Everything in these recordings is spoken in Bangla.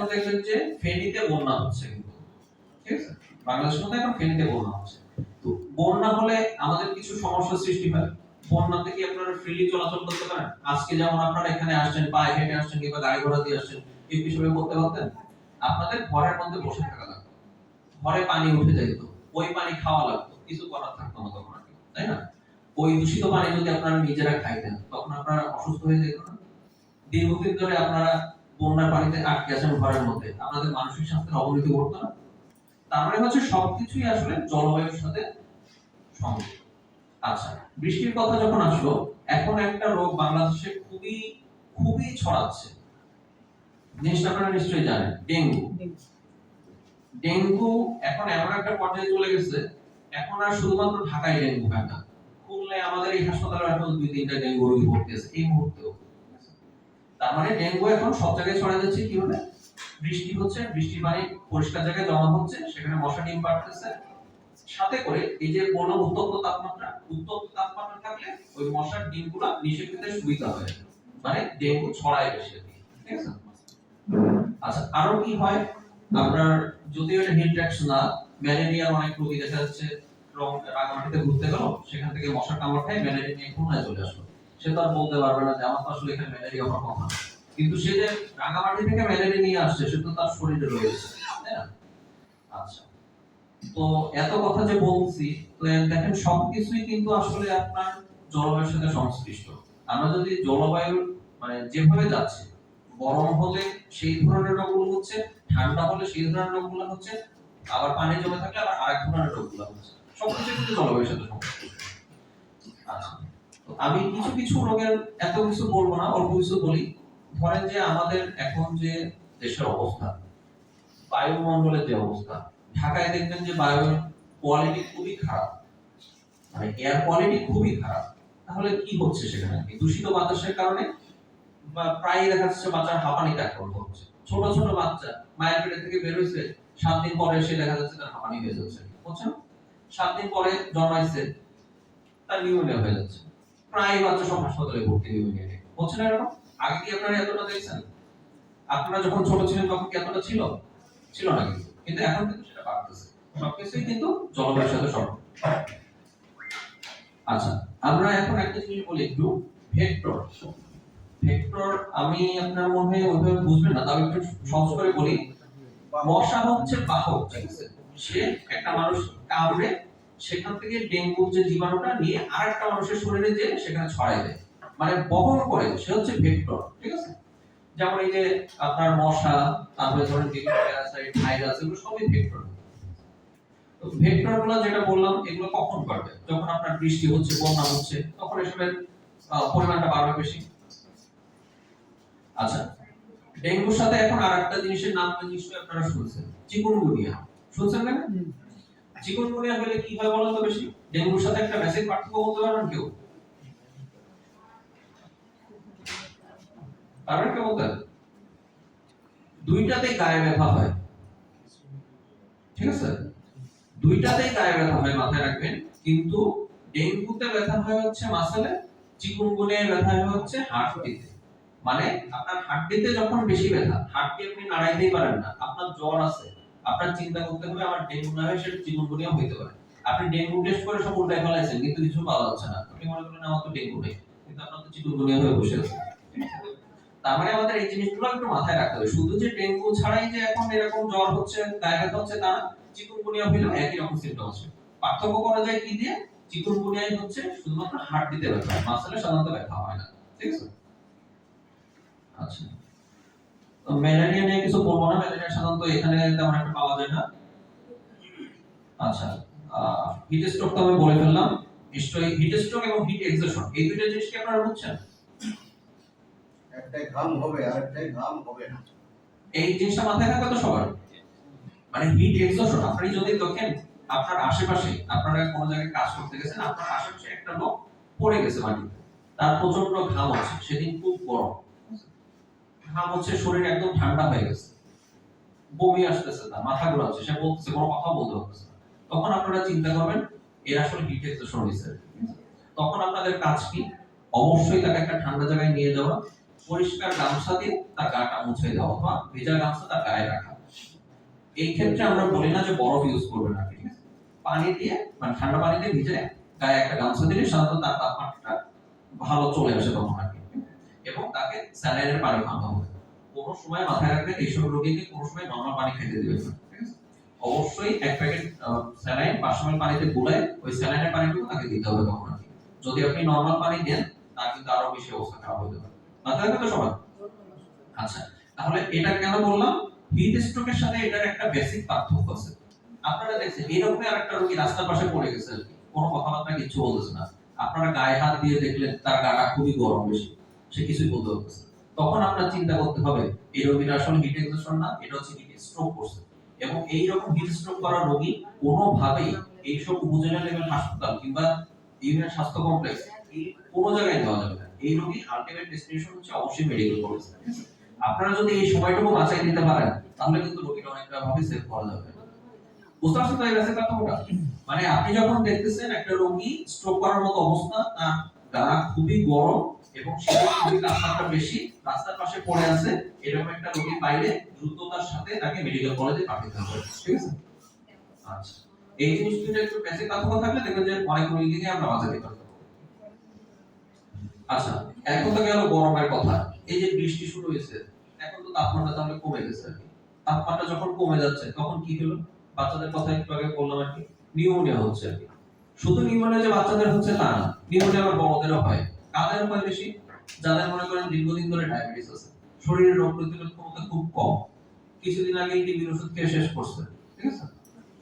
এখন দেখবেন যে ফেনীতে বন্যা হচ্ছে কিন্তু, ঠিক আছে, বাংলাদেশের মধ্যে এখন ফেনীতে বন্যা হচ্ছে। তো বন্যা হলে আমাদের কিছু সমস্যা সৃষ্টি হয়। বন্যাতে কি আপনারা ফ্রিলি চলাচল করতে পারেন? আজকে যেমন আপনারা এখানে আসছেন, পায়ে হেঁটে আসছেন কিংবা গাড়ি ঘোড়া দিয়ে আসছেন, এই বিষয়ে করতে পারতেন? আপনাদের ঘরের মধ্যে বসে থাকা লাগতো, ঘরে পানি উঠে যেত, ওই পানি খাওয়া লাগতো, কিছু করার থাকতো না তখন আর কি, তাই না? ওই দূষিত পানি যদি আপনারা নিজেরা খাইতেন তখন আপনারা অসুস্থ হয়ে যেত না? দীর্ঘদিন ধরে আপনারা বন্যার পানিতে আটকে আছেন ঘরের মধ্যে, আপনাদের মানসিক স্বাস্থ্যের অবনতি ঘটতো না? তার মানে হচ্ছে সবকিছুই আসলে জলবায়ুর সাথে সংযুক্ত। আচ্ছা, বৃষ্টির কথা যখন আসলো, এখন একটা রোগ বাংলাদেশে খুবই খুবই ছড়াচ্ছে, জিনিসটা আপনারা নিশ্চয়ই জানেন, ডেঙ্গু। ডেঙ্গু এখন এমন একটা পর্যায়ে চলে গেছে, এখন আর শুধুমাত্র ঢাকায় ডেঙ্গু হয় না, খুলনায় আমাদের এই হাসপাতালে এখন 2-3টা ডেঙ্গু রোগী ভর্তি আছে এই মুহূর্তেও। তার মানে ডেঙ্গু এখন সব জায়গায় ছড়ায় যাচ্ছে কিভাবে? বৃষ্টি হচ্ছে, বৃষ্টির পানি পরিষ্কার জায়গায় জমা হচ্ছে, সেখানে মশা ডিম পাড়তেছে, সাথে করে এই যে বললাম উত্তপ্ত তাপমাত্রা থাকলে ওই মশার ডিমগুলো নিষেক পেতে সুবিধা হয়, মানে ডেঙ্গু ছড়ায় বেশি, ঠিক আছে? আচ্ছা, আরো কি হয় আপনার, যদিও এটা হিট ট্যাক্স না, ম্যালেরিয়ার অনেক রোগী দেখা যাচ্ছে রাঙামাটিতে ঘুরতে গেল, সেখান থেকে মশা কামড় খায় ম্যালেরিয়া নিয়ে খুলনায় চলে আসলো। সে তো আর বলতে পারবে না যে আমার তো আসলে এখানে ম্যালেরিয়া হওয়ার কথা না, কিন্তু সে যে রাঙামাটি থেকে ম্যালেরিয়া নিয়ে আসছে সে তো তার শরীরে রয়েছে, তাই না? আচ্ছা, তো এত কথা যে বলছি, তো দেখেন সবকিছুই কিন্তু আসলে আপনার জলবায়ুর সাথে সংশ্লিষ্ট। আমরা যদি জলবায়ু মানে যেভাবে যাচ্ছে, গরম হলে সেই ধরনের রোগগুলো হচ্ছে, ঠান্ডা হলে সেই ধরনের রোগগুলো হচ্ছে, আবার পানি জমে থাকলে আবার আরেক ধরনের রোগগুলো হচ্ছে, সবকিছু কিন্তু জলবায়ুর সাথে সংশ্লিষ্ট। আচ্ছা, তো আমি কিছু কিছু রোগের এত কিছু বলবো না, অল্প কিছু বলি। ধরেন যে আমাদের এখন যে দেশের অবস্থা, বায়ুমণ্ডলের যে অবস্থা, ঢাকায় দেখবেন যে বায়ুর কোয়ালিটি খুবই খারাপ, মানে এয়ার কোয়ালিটি খুবই খারাপ। তাহলে কি হচ্ছে সেখানে? দূষিত বাতাসের কারণে প্রায় দেখা যাচ্ছে বাচ্চার হাঁপানিতে আক্রান্ত হচ্ছে। ছোট ছোট বাচ্চা মায়ের পেট থেকে বের হয়েছে, 7 দিন পরে এসে দেখা যাচ্ছে তার হাঁপানি হয়ে যাচ্ছে, বুঝছেন? 7 দিন পরে জন্মাইছে, তার নিউমোনিয়া হয়ে যাচ্ছে। প্রায় বাচ্চা সব হাসপাতালে ভর্তি নিউমোনিয়া নিয়ে, হচ্ছে না এরকম? আগে কি আপনারা এতটা দেখছেন? আপনারা যখন ছোট ছিলেন তখন কি এতটা ছিল? ছিল না কিন্তু, কিন্তু এখন কিন্তু সেটা বাড়তেছে। সবকিছুই কিন্তু জলবায়ুর সাথে সম্পর্কিত। আচ্ছা, আমরা এখন একটা জিনিস বলি একটু, ভেক্টর। ভেক্টর আমি আপনার মনে হয় ওইভাবে বুঝবেন না, তবে একটু সহজ করে বলি। মশা হচ্ছে বাহক, ঠিক আছে? সে একটা মানুষ কামড়ে সেখান থেকে ডেঙ্গুর যে জীবাণুটা নিয়ে আরেকটা মানুষের শরীরে যে সেখানে ছড়ায় দেয়, মানে বহন করে, সে হচ্ছে ভেক্টর, ঠিক আছে? যেমন এই যে আপনার মশা, তারপরে ধরেন বিভিন্ন প্যারাসাইট, ভাইরাস, এগুলো সবই ভেক্টর। তো ভেক্টর গুলো যেটা বললাম, এগুলো কখন ঘটবে? যখন আপনার বৃষ্টি হচ্ছে, বন্যা হচ্ছে, তখন এসবের পরিমাণটা বাড়বে বেশি। আচ্ছা, ডেঙ্গুর সাথে এখন আরেকটা জিনিসের নাম নিশ্চয়ই আপনারা শুনছেন, চিকুনগুনিয়া। শুনছেন না? চিকুনগুনিয়া হলে কি হয় বলেন তো বেশি? ডেঙ্গুর সাথে একটা বেসিক পার্থক্য বলতে পারবেন কেউ? পারবেন কেউ বলতে? দুইটাতে গায়ে ব্যথা হয়, ঠিক আছে? দুইটাতেই গায়ে ব্যথা হয়, মাথায় রাখবেন। কিন্তু ডেঙ্গুতে ব্যথা হয় হচ্ছে মাসলে, চিকুনগুনিয়ায় ব্যথা হয় হচ্ছে হাড়টিতে। মানে আপনার হাড়টিতে যখন বেশি ব্যথা, হাড়টি আপনি নাড়াইতেই পারেন না, আপনার জ্বর আছে, আপনার চিন্তা করতে হবে আমার ডেঙ্গু না হয় সেটা চিকুনগুনিয়া হইতে পারে। আপনি ডেঙ্গু টেস্ট করে সব উল্টাই ফেলাইছেন, কিন্তু কিছু পাওয়া যাচ্ছে না, আপনি মনে করেন আমার তো ডেঙ্গু নেই, কিন্তু আপনার তো চিকুনগুনিয়া হয়ে বসে আছে। তার মানে আমাদের এই জিনিসগুলো একটু মাথায় রাখতে হবে, শুধু যে ডেঙ্গু ছাড়াই যে এখন এরকম জ্বর হচ্ছে, গায়ে ব্যথা হচ্ছে তা না, চিকুনগুনিয়া হলেও একই রকম সিম্পটম আছে। পার্থক্য করা যায় কি দিয়ে? চিকুনগুনিয়াই হচ্ছে শুধুমাত্র হাড়টিতে ব্যথা, মাসলে সাধারণত ব্যথা হয় না, ঠিক আছে? আচ্ছা, তো ম্যালেরিয়া নিয়ে কিছু বলবো না, ম্যালেরিয়া সাধারণত এখানে তেমন একটা পাওয়া যায় না। আচ্ছা, হিট স্ট্রোক তো আমি বলে ফেললাম। নিশ্চয়ই হিট স্ট্রোক এবং হিট এক্সহশন এই দুইটা জিনিস কি আপনারা বুঝছেন? একটাই ঘাম হবে আর একটাই ঘাম হবে না, এই জিনিসটা মাথায় থাকবে তো সবার। মানে হিট এক্সহশন, আপনি যদি দেখেন আপনার আশেপাশে, আপনারা কোনো জায়গায় কাজ করতে গেছেন, আপনার আশেপাশে একটা লোক পড়ে গেছে মাটিতে, তার প্রচন্ড ঘাম হচ্ছে, সেদিন খুব গরম, ঘাম হচ্ছে, শরীর একদম ঠান্ডা হয়ে গেছে, বমি আসতেছে, তার মাথা ঘোরাচ্ছে, সে বলতেছে, কোনো কথা বলতে পারতেছে না। তখন আপনারা চিন্তা করবেন এর আসলে হিট এক্সহশন হয়েছে। তখন আপনাদের কাজ কি? অবশ্যই তাকে একটা ঠান্ডা জায়গায় নিয়ে যাওয়া, পরিষ্কার গামছা দিয়ে তার গাটা মুছে দেওয়া অথবা ভেজা গামছা তার গায়ে রাখা। এই ক্ষেত্রে আমরা বলি না যে বরফ ইউজ করবেন না, ঠিক আছে? পানি দিয়ে মানে ঠান্ডা পানি দিয়ে ভিজে গায়ে একটা গামছা দিলে সাধারণত তার তাপমাত্রাটা ভালো চলে আসে তখন আর কি। এবং তাকে স্যালাইনের পানি খাওয়ানো হবে। কোনো সময় মাথায় রাখবেন এইসব রোগীকে কোনো সময় নরমাল পানি খেতে দিবেন না, ঠিক আছে? অবশ্যই এক প্যাকেট স্যালাইন 500 ml পানিতে গুলায় ওই স্যালাইনের পানিটুকু তাকে দিতে হবে তখন আর কি। যদি আপনি নরমাল পানি দেন তার কিন্তু আরো বেশি অবস্থা খারাপ হতে পারে। মাথায় রাখবেন তো সবাই? আচ্ছা, তাহলে এটা কেন বললাম? হিট স্ট্রোকের সাথে এটার একটা বেসিক পার্থক্য আছে। আপনারা দেখছেন এরকমই আরেকটা রোগী রাস্তার পাশে পড়ে গেছে আর কি, কোনো কথাবার্তা কিছু বলতেছে না, আপনারা গায়ে হাত দিয়ে দেখলেন তার গাটা খুবই গরম বেশি, সে কিছুই বলতে পারতেছে না। তখন আপনার চিন্তা করতে হবে এই রোগীটা আসলে হিট এক্সহশন না, এটা হচ্ছে হিট স্ট্রোক করছে। এবং এই রকম হিট স্ট্রোক করা রোগী কোনোভাবেই এইসব উপজেলা লেভেল হাসপাতাল কিংবা ইউনিয়ন স্বাস্থ্য কমপ্লেক্স এই কোনো জায়গায় নেওয়া যাবে না। এই রোগী আলটিমেট ডেস্টিনেশন হচ্ছে অবশ্যই মেডিকেল কলেজ। আপনারা যদি এই সময়টুকু বাঁচাই দিতে পারেন তাহলে কিন্তু রোগীটা অনেকটা ভাবে সেভ করা যাবে। বুঝতে পারছেন তো এই বেসিক কথাটা? মানে আপনি যখন দেখতেছেন একটা রোগী স্ট্রোক করার মতো অবস্থা, তার গা খুবই গরম এবং সে খুবই তাপমাত্রা বেশি, রাস্তার পাশে পড়ে আছে, এরকম একটা রোগী পাইলে দ্রুততার সাথে তাকে মেডিকেল কলেজে পাঠাতে হবে, ঠিক আছে? আচ্ছা, এই জিনিসটা একটু বেসিক কথা থাকলে দেখবেন যে অনেক রোগীকে আমরা বাঁচাতে পারবো। আচ্ছা, এখন তো গেল গরমের কথা। এই যে বৃষ্টি শুরু হয়েছে, এখন তো তাপমাত্রা তাহলে কমে গেছে আর কি। তাপমাত্রা যখন কমে যাচ্ছে তখন কি হলো? বাচ্চাদের কথা একটু আগে বললাম আর কি, নিউমোনিয়া হচ্ছে আর কি। শুধু নিউমোনিয়া যে বাচ্চাদের হচ্ছে তা না, নিউমোনিয়া আবার বড়দেরও হয়। কাদের হয় বেশি? যাদের মনে করেন দীর্ঘদিন ধরে ডায়াবেটিস আছে, শরীরের রোগ প্রতিরোধ ক্ষমতা খুব কম, কিছুদিন আগে টিবির ওষুধ খেয়ে শেষ করছে, ঠিক আছে?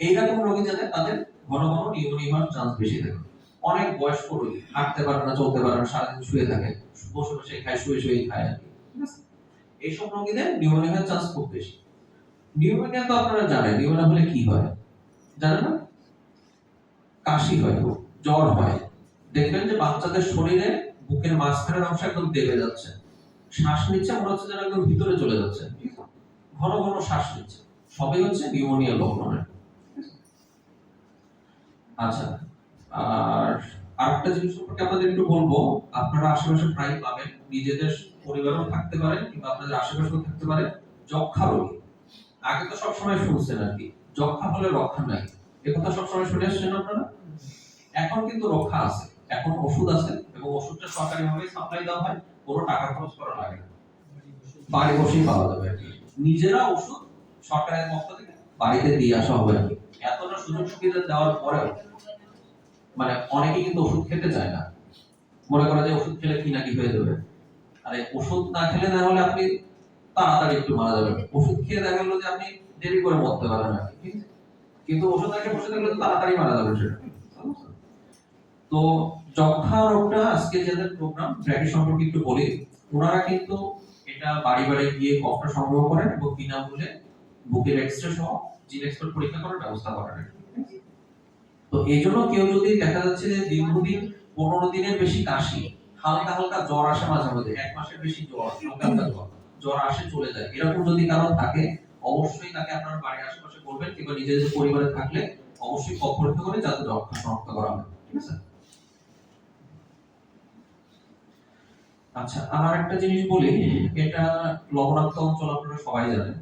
এইরকম রোগী যাদের, তাদের ঘন ঘন নিউমোনিয়া হওয়ার চান্স বেশি থাকে। অনেক বয়স্ক রোগী হাঁটতে পারে না, চলতে পারে না, সারাদিন শুয়ে থাকে, বসে বসে খায়, শুয়ে শুয়ে খায় আর কি, ঠিক আছে? এইসব রোগীদের নিউমোনিয়া হওয়ার চান্স খুব বেশি। নিউমোনিয়া তো আপনারা জানেন, নিউমোনিয়া হলে কি হয় জানেন না? কাশি হয়, জ্বর হয়। দেখবেন যে বাচ্চাদের শরীরে বুকের মাঝখানের অংশ একদম দেবে যাচ্ছে, শ্বাস নিচ্ছে মনে হচ্ছে যেন একদম ভিতরে চলে যাচ্ছে, ঘন ঘন শ্বাস নিচ্ছে, সবই হচ্ছে নিউমোনিয়া লক্ষণ। আচ্ছা, আর আরেকটা জিনিস সম্পর্কে আপনাদের একটু বলবো, আপনারা আশেপাশে প্রায় পাবেন, নিজেদের পরিবারেও থাকতে পারে কিংবা আপনাদের আশেপাশেও থাকতে পারে, যক্ষ্মা রোগী। আগে তো সবসময় শুনছেন আর কি, যক্ষ্মা হলে রক্ষা নাই, একথা সবসময় শুনে আসছেন আপনারা। এখন কিন্তু রক্ষা আছে, এখন ওষুধ আছে এবং ওষুধটা সরকারিভাবে সাপ্লাই দেওয়া হয়, কোনো টাকা খরচ করা লাগে না, বাড়ি বসেই পাওয়া যাবে আর কি। নিজেরা ওষুধ সরকারের পক্ষ থেকে বাড়িতে দিয়ে আসা হবে আর কি। এতটা সুযোগ সুবিধা দেওয়ার পরেও মানে অনেকে কিন্তু ওষুধ খেতে চায় না, মনে করে যে ওষুধ খেলে কি না কি হয়ে যাবে। আরে ওষুধ না খেলে না হলে আপনি তাড়াতাড়ি একটু মারা যাবেন, ওষুধ খেয়ে দেখা গেল যে আপনি দেরি করে মরতে পারেন আর কি, কিন্তু ওষুধ না খেয়ে বসে থাকলে তো তাড়াতাড়ি মারা যাবেন সেটা। তো যক্ষ্মা রোগটা আজকে যাদের প্রোগ্রাম ব্র্যাডি সম্পর্কে একটু বলি, ওনারা কিন্তু এটা বাড়ি বাড়ি গিয়ে কফটা সংগ্রহ করেন এবং বিনামূল্যে বুকের এক্সরে সহ জিন এক্সপার্ট পরীক্ষা করার ব্যবস্থা করেন। তো এই জন্য কেউ যদি দেখা যাচ্ছে যে দীর্ঘদিন 15 দিনের বেশি কাশি, হালকা হালকা জ্বর আসে মাঝে মাঝে, 1 মাসের বেশি জ্বর, হালকা হালকা জ্বর আসে চলে যায়, এরকম যদি কারো থাকে অবশ্যই তাকে আপনার বাড়ির আশেপাশে বলবেন কিংবা নিজেদের পরিবারে থাকলে অবশ্যই কফ পরীক্ষা করে যাতে যক্ষ্মা শনাক্ত করা হয়, ঠিক আছে? আচ্ছা, আর একটা জিনিস বলি, এটা লবণাক্ত অঞ্চল আপনারা সবাই জানেন।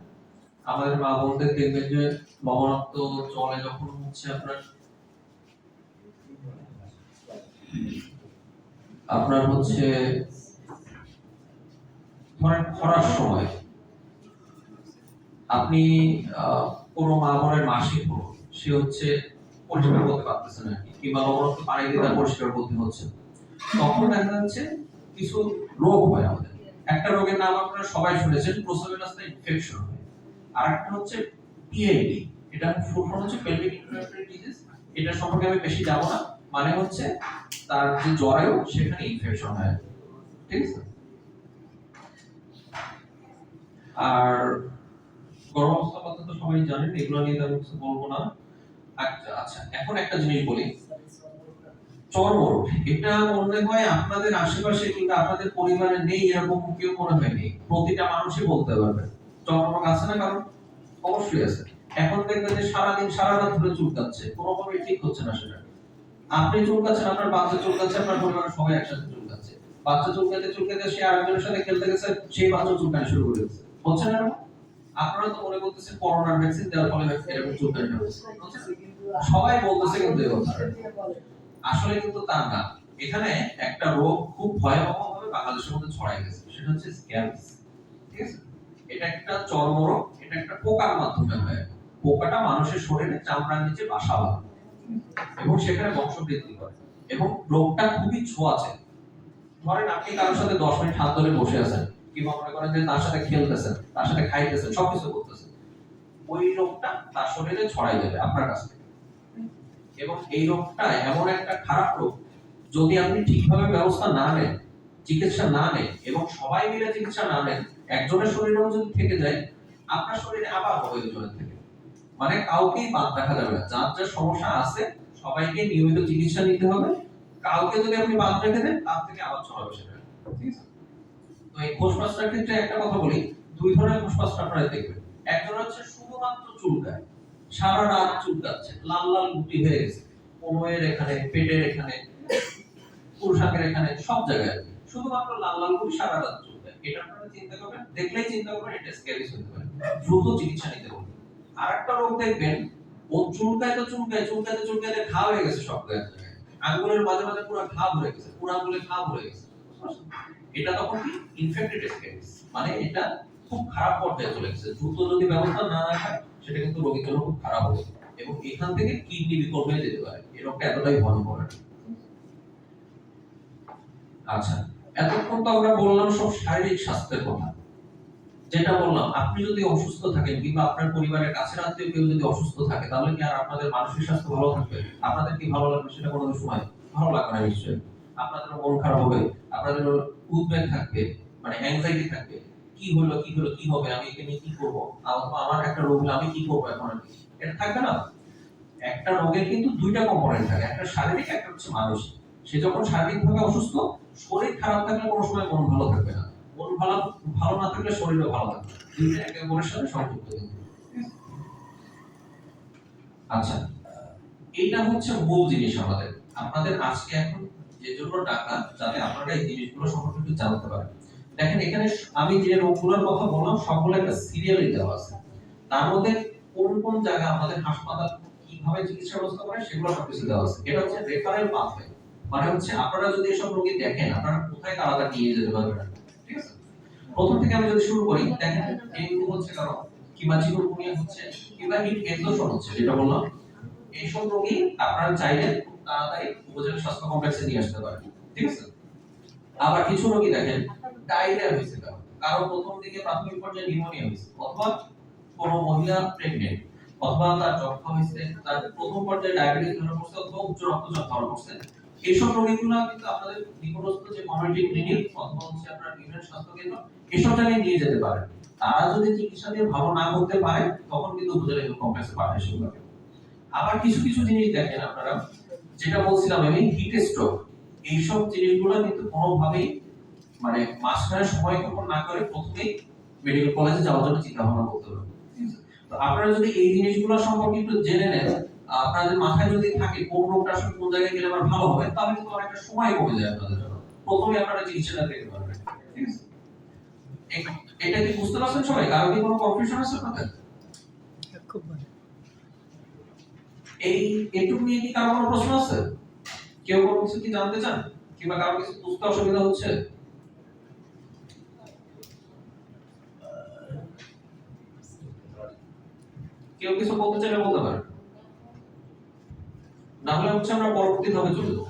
আমাদের মা বোনদের দেখবেন যে লবণাক্ত জলে যখন হচ্ছে আপনার হচ্ছে ধরেন খরার সময় আপনি কোনো মা বোনের মাসিক হলো, সে হচ্ছে পরিষ্কার করতে পারতেছে না কিংবা লবণাক্ত পানি দিয়ে তার পরিষ্কার করতে হচ্ছে, তখন দেখা যাচ্ছে কিছু রোগ হয় আমাদের। একটা রোগের নাম আপনারা সবাই শুনেছেন, প্রস্রাবের রাস্তায় ইনফেকশন হয়। আর একটা হচ্ছে পিআইডি, এটা ফুল ফর্ম হচ্ছে পেলভিক ইনফ্লামেটরি ডিজিজ। এটা সম্পর্কে আমি বেশি যাব না, মানে হচ্ছে তার যে জরায়ু সেখানে ইনফেকশন হয়, ঠিক আছে? আর গর্ভাবস্থা কথা তো সবাই জানেন, এগুলো নিয়ে আমি কিছু বলবো না। আচ্ছা, এখন একটা জিনিস বলি, চর্মরোগ, এটা মনে হয় আপনাদের আশেপাশে কিংবা আপনাদের পরিবারে নেই এরকম কেউ মনে হয় নেই, প্রতিটা মানুষই বলতে পারবে চর্মরোগ আছে না, কারণ অবশ্যই আছে। এখন দেখবেন যে সারাদিন সারা রাত ধরে চুলকাচ্ছে, কোনোভাবে ঠিক হচ্ছে না সেটা। আপনি চুলকাচ্ছেন, আপনার বাচ্চা চুলকাচ্ছে, আপনার পরিবারের সবাই একসাথে চুলকাচ্ছে, বাচ্চা চুলকাতে চুলকাতে সে আরেকজনের সাথে খেলতে গেছে, সেই বাচ্চা চুলকানি শুরু করে দিচ্ছে, হচ্ছে না এরকম? আপনারা তো মনে করতেছেন করোনার ভ্যাকসিন দেওয়ার ফলে এরকম চুলকানি হচ্ছে, সবাই বলতেছে কিন্তু এই কথা, আসলে কিন্তু তা না। এখানে একটা রোগ খুব ভয়াবহভাবে বাংলাদেশের মধ্যে ছড়াই গেছে, সেটা হচ্ছে স্ক্যাবিস। ঠিক আছে, এটা একটা চর্মরোগ, এটা একটা পোকার মাধ্যমে হয়। পোকাটা মানুষের শরীরে চামড়ার নিচে বাসা বাঁধে এবং সেখানে বংশবৃদ্ধি করে, এবং রোগটা খুবই ছোঁয়াচে। ধরেন আপনি কারোর সাথে 10 মিনিট হাত ধরে বসে আছেন, কিংবা মনে করেন যে তার সাথে খেলতেছেন, তার সাথে খাইতেছেন, সবকিছু করতেছেন, ওই রোগটা তার শরীরে ছড়াই যাবে আপনার কাছ থেকে। এবং এই রোগটা এমন একটা খারাপ রোগ, যদি আপনি ঠিকভাবে ব্যবস্থা না নেন, চিকিৎসা না নেন, এবং সবাই মিলে চিকিৎসা না নেন, একজনের শরীরেও যদি থেকে যায়, আপনার শরীরে আবার হবে ওইজনের থেকে। মানে কাউকেই বাদ রাখা যাবে না, যার যার সমস্যা আছে সবাইকে নিয়মিত চিকিৎসা নিতে হবে। কাউকে যদি আপনি বাদ রেখে দেন, তার থেকে আবার ছড়াবে সেটা। ঠিক আছে, তো এই ফুসফাসটার ক্ষেত্রে একটা কথা বলি, দুই ধরনের ফুসফাস আপনারা দেখবেন। একজন হচ্ছে শুধুমাত্র চুলকায়, সারা রাত চুলকাচ্ছে, লাল লাল গুটি হয়ে গেছে কোমরের এখানে, পেটের এখানে, পুরুষাঙ্গের এখানে, সব জায়গায় শুধুমাত্র লাল লাল গুটি সারা রাত চুলকায়। এটা আপনারা চিন্তা করবেন, দেখলেই চিন্তা করবেন এটা স্ক্যাবিস হতে পারে, দ্রুত চিকিৎসা নিতে হবে। আরেকটা রোগ দেখবেন, ও চুলকায় তো চুলকায়, চুলকাতে চুলকাতে ঘা হয়ে গেছে সব জায়গায়, আঙ্গুলের মাঝে মাঝে পুরো ঘা ভরে গেছে, পুরো আঙ্গুলে ঘা ভরে গেছে। এটা তখন কি ইনফেক্টেড স্ক্যাবিস, মানে এটা খুব খারাপ পর্যায়ে চলে গেছে। দ্রুত যদি ব্যবস্থা না নেওয়া হয়, সেটা কিন্তু রোগীর জন্য খুব খারাপ হবে, এবং এখান থেকে কিডনি বিকল হয়ে যেতে পারে। এই রোগটা এতটাই ভয়ঙ্কর। আচ্ছা, এতক্ষণ তো আমরা বললাম সব শারীরিক স্বাস্থ্যের কথা। যেটা বললাম, আপনি যদি অসুস্থ থাকেন, কিংবা আপনার পরিবারের কাছের আত্মীয় কেউ যদি অসুস্থ থাকে, তাহলে কি আর আপনাদের মানসিক স্বাস্থ্য ভালো থাকবে? আপনাদের কি ভালো লাগবে? সেটা কোনো সময় ভালো লাগবে না নিশ্চয়ই। আপনাদের মন খারাপ হবে, আপনাদের উদ্বেগ থাকবে, মানে অ্যাংজাইটি থাকবে। কি হলো, কি হলো, কি হবে, আমি একে নিয়ে কি করব, অথবা আমার একটা রোগ হলো, আমি কি করব এখন, আর কি এটা থাকবে না। একটা রোগের কিন্তু দুইটা কম্পোনেন্ট থাকে, একটা শারীরিক, একটা হচ্ছে মানসিক। সে যখন শারীরিকভাবে অসুস্থ, শরীর খারাপ থাকলে কোনো সময় মন ভালো থাকবে না, মন ভালো ভালো না থাকলে শরীরও ভালো থাকবে না। দুইটা একে অপরের সাথে সংযুক্ত কিন্তু। আচ্ছা, এইটা হচ্ছে মূল জিনিস আমাদের। আপনাদের আজকে এখন যে জন্য ডাকা, যাতে আপনারা এই জিনিসগুলো সম্পর্কে একটু জানতে পারেন। দেখেন এখানে আমি যে রোগগুলোর কথা বললাম, সবগুলো একটা সিরিয়ালে দেওয়া আছে। তার মধ্যে কোন কোন জায়গায় আমাদের হাসপাতাল কিভাবে চিকিৎসা ব্যবস্থা করে, সেগুলো সবকিছু দেওয়া আছে। এটা হচ্ছে রেফারেল পাথওয়ে, মানে হচ্ছে আপনারা যদি এসব রোগী দেখেন, আপনারা কোথায় তাড়াতাড়ি নিয়ে যেতে পারবেন। ঠিক আছে, প্রথম থেকে আমি যদি শুরু করি, দেখেন ডেঙ্গু হচ্ছে কারো, কিংবা চিকুনগুনিয়া হচ্ছে, কিংবা হিট এক্সোশন হচ্ছে, যেটা বললাম, এইসব রোগী আপনারা চাইলে খুব তাড়াতাড়ি উপজেলা স্বাস্থ্য কমপ্লেক্সে নিয়ে আসতে পারেন। ঠিক আছে, আবার কিছু রোগী দেখেন ডায়রিয়া হয়েছে, কারো প্রথম দিকে প্রাথমিক পর্যায়ে নিউমোনিয়া হয়েছে, অথবা কোনো মহিলা প্রেগনেন্ট, অথবা তার যক্ষা হয়েছে, তার প্রথম পর্যায়ে ডায়াবেটিস ধরা পড়ছে, অথবা উচ্চ রক্তচাপ ধরা পড়ছে। এইসব রোগীগুলো কিন্তু আপনাদের নিকটস্থ যে কমিউনিটি ক্লিনিক অথবা হচ্ছে আপনার ইউনিয়ন স্বাস্থ্য কেন্দ্র, এসব জায়গায় নিয়ে যেতে পারেন। তারা যদি চিকিৎসা দিয়ে ভালো না করতে পারে, তখন কিন্তু উপজেলা হেলথ কমপ্লেক্সে পাঠায় সেগুলোকে। আবার কিছু কিছু জিনিস দেখেন আপনারা, যেটা বলছিলাম আমি, হিট স্ট্রোক, এইসব জিনিসগুলো কিন্তু কোনোভাবেই, মানে মাঝখানে সময় ক্ষেপণ না করে প্রথমেই মেডিকেল কলেজে যাওয়ার জন্য চিন্তা ভাবনা করতে হবে। ঠিক আছে? তো আপনারা যদি এই জিনিসগুলো সম্পর্কে একটু জেনে নেন, আপনাদের মাথায় যদি থাকে কোন রোগটা আসলে কোন জায়গায় গেলে আমার ভালো হবে, তাহলে কিন্তু অনেকটা সময় কমে যায় আপনাদের জন্য, প্রথমে আপনারা চিকিৎসাটা পেতে পারবেন। ঠিক আছে, এটা কি বুঝতে পারছেন সবাই? কারো কি কোনো কনফিউশন আছে আপনাদের? খুব ভালো। এই এটুকু নিয়ে কি কারো কোনো প্রশ্ন আছে? কেউ কোনো কিছু কি জানতে চান, কিংবা কারো কিছু বুঝতে অসুবিধা হচ্ছে? কেউ কিছু বলতে চাইলে বলতে পারেন, না হলে হচ্ছে আমরা পরবর্তী ধাপে চলে যাবো।